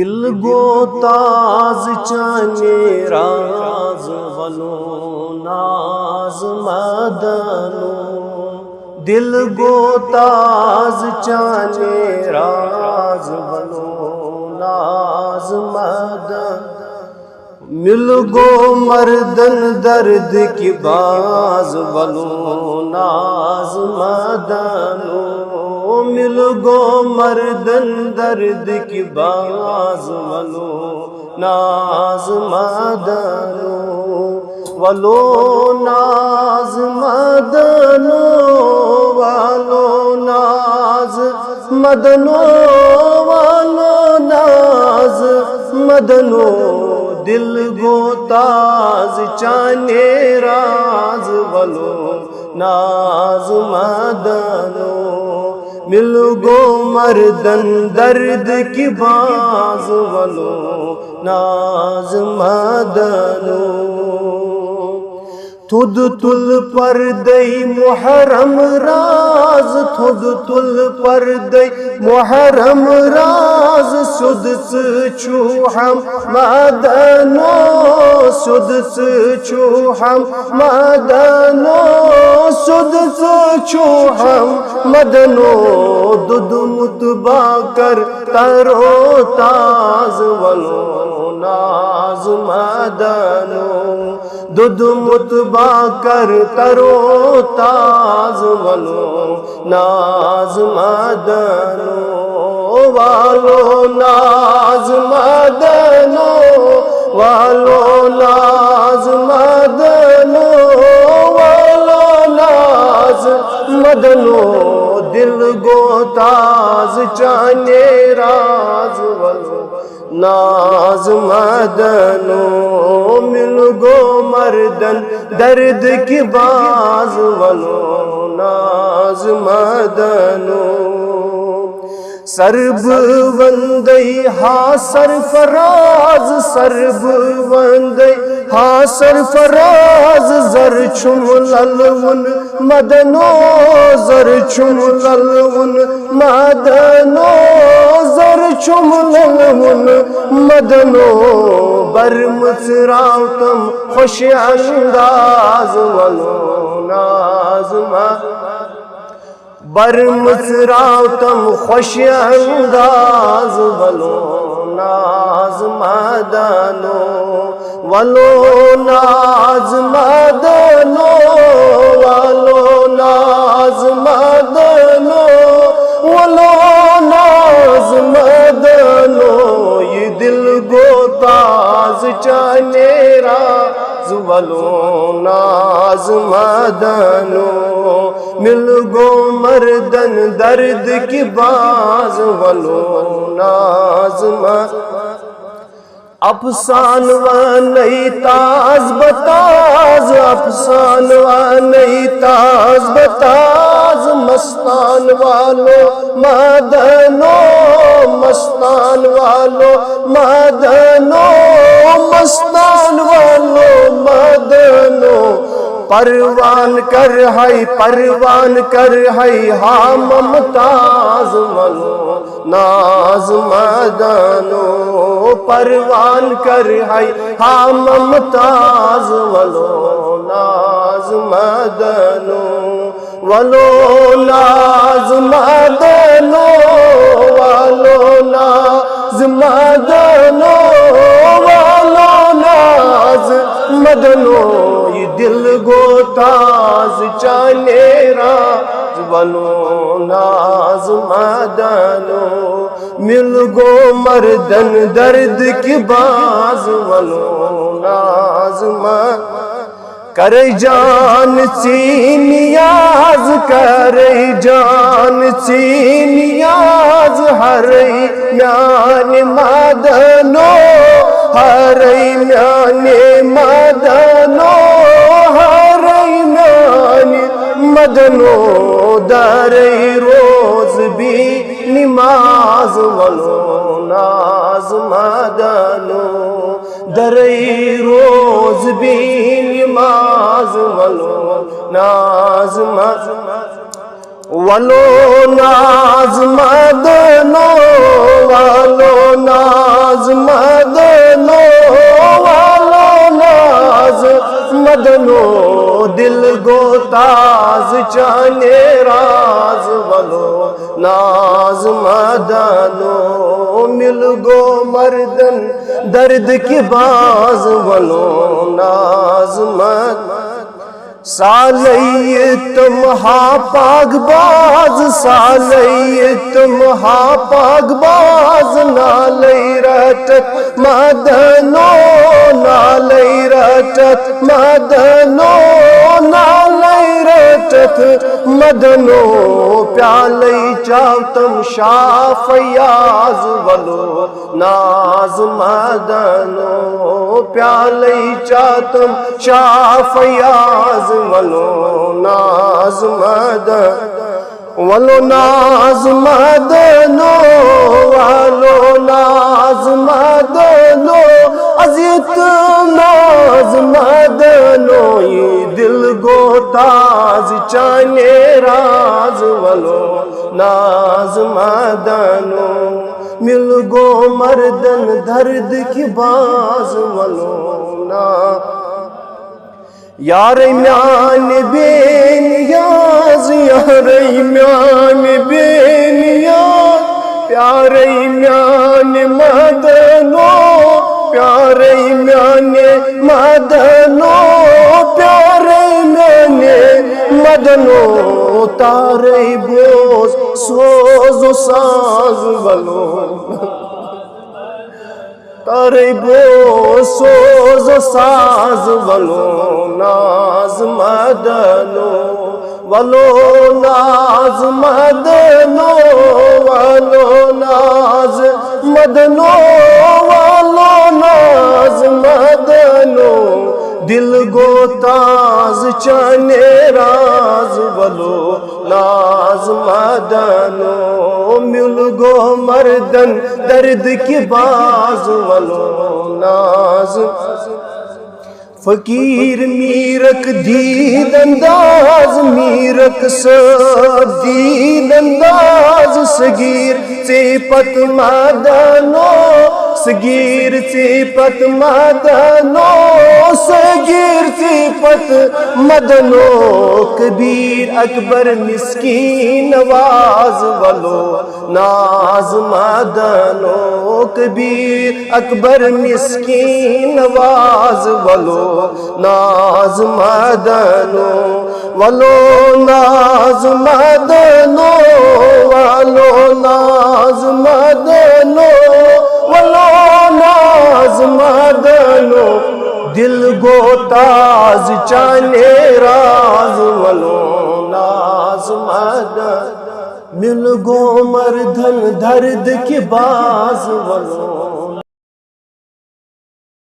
دل گو تاز چانے راز ولو ناز مدنو دل گو تاز چانے راز ولو ناز مدن مل گو مردن درد کی باز ولو ناز مدنو مل گو مردن درد کی باز ولو ناز مدنو ولو ناز مدنو ولو ناز مدنو ولو ناز مدنو دل گو تاز چانے راز ولو ناز مدنو مل گو مردن درد کی باز ولو ناز مدنو تھد تل پردے محرم راز تھد تل پردے محرم راز سدس چھو ہم مدنو سدس چھو ہم مدنو سدس چھو ہم مدنو دد متبا کر ترو تاز ولو ناز مدنو دد متبا کر ترو تاز ولو ناز مدنو والو ناز مدنو والو ناز مدنو والو ناز مدنو دل گو تاز چانے راز ولو ناز مدنو مل گو مردن درد کی باز ولو ناز مدنو سرب وندی ہا سرفراز سرب وندی ہا سرفراز زر چھم للون مدنو زر چھم للون مدنو زر چھم للون مدنو برمسراو تم خوش انداز ولو ناز مدنو برمسراو تم خوش انداز ولو ناز مدنو ولو ناز مدنو ولو ناز مدنو ولو ناز مدنو یہ دل گو تاز چانے راز ولو ناز مدنو مل گو مردن درد کی باز ولو ناز مدنو افسان و نئی تاز بتاز افسان و نئی تاز بتاز مستان والو مدنو مستان والو مدنو مستان والو مدنو پروان کر ہے ہاں ممتاز ولو ناز مدنو پروان کر ہے ہاں ممتاز ولو ناز مدنو ولو ناز مدنو ولو ناز مدنو ولو ناز مدنو یہ دل گو تاز چانے راز ولو ناز مدنو مل گو مردن درد کی باز ولو ناز مدنو کرے جان سی نیاز کرے جان سی نیاز ہرے میان مدنو ہرے میان مدنو ہرے میان مدنو درے روز بھی نماز ولو ناز مدنو درے روز بھی نماز ولو ناز مدنو ولو ناز مدنو ولو ناز تاز چانے راز ولو ناز مدنو مل گو مردن درد کی باز ولو ناز مدنو سالی تم ہاں پاک باز سالی تم ہاں پاک باز نالی رٹت مدنو نالی رٹت مدنو نالی رٹت مدنو پیالی چاوتم شاہ فیاض ولو ناز مدنو پیالی چاوتم شاہ فیاض ولو ناز مدنو ولو ناز مدنو ولو ناز مدنو عزیت ناز مدنو یہ دل گو تاز چانے راز ولو ناز مدنو مل گو مردن درد کی باز ولو ناز یار میان بے نیاز یار میان بے نیاز پیارے میان مدنو پیارے میان مدنو پیارے میان مدنو تارے بوز سوز و ساز ولو تارے بو سوز و ساز ولو ناز مدنو ولو ناز مدنو ولو ناز مدنو ولو ناز مدنو دل گو تاز چانے راز ولو ناز مدنو مل گو مردن درد کی باز ولو ناز فقیر میرک دید انداز میرک سب دید انداز صغیر صفت مدنو صغیر صفت مدنو صغیر صفت مدنو کبیر اکبر مسکین نواز ولو ناز مدنو کبیر اکبر مسکین نواز ولو ناز مدنو ولو ناز مدنو ولو ناز مدنو ولو ناز مدنو دل گو تاز چانے راز ولو ناز مدنو مل گو مردن درد کی باز ولو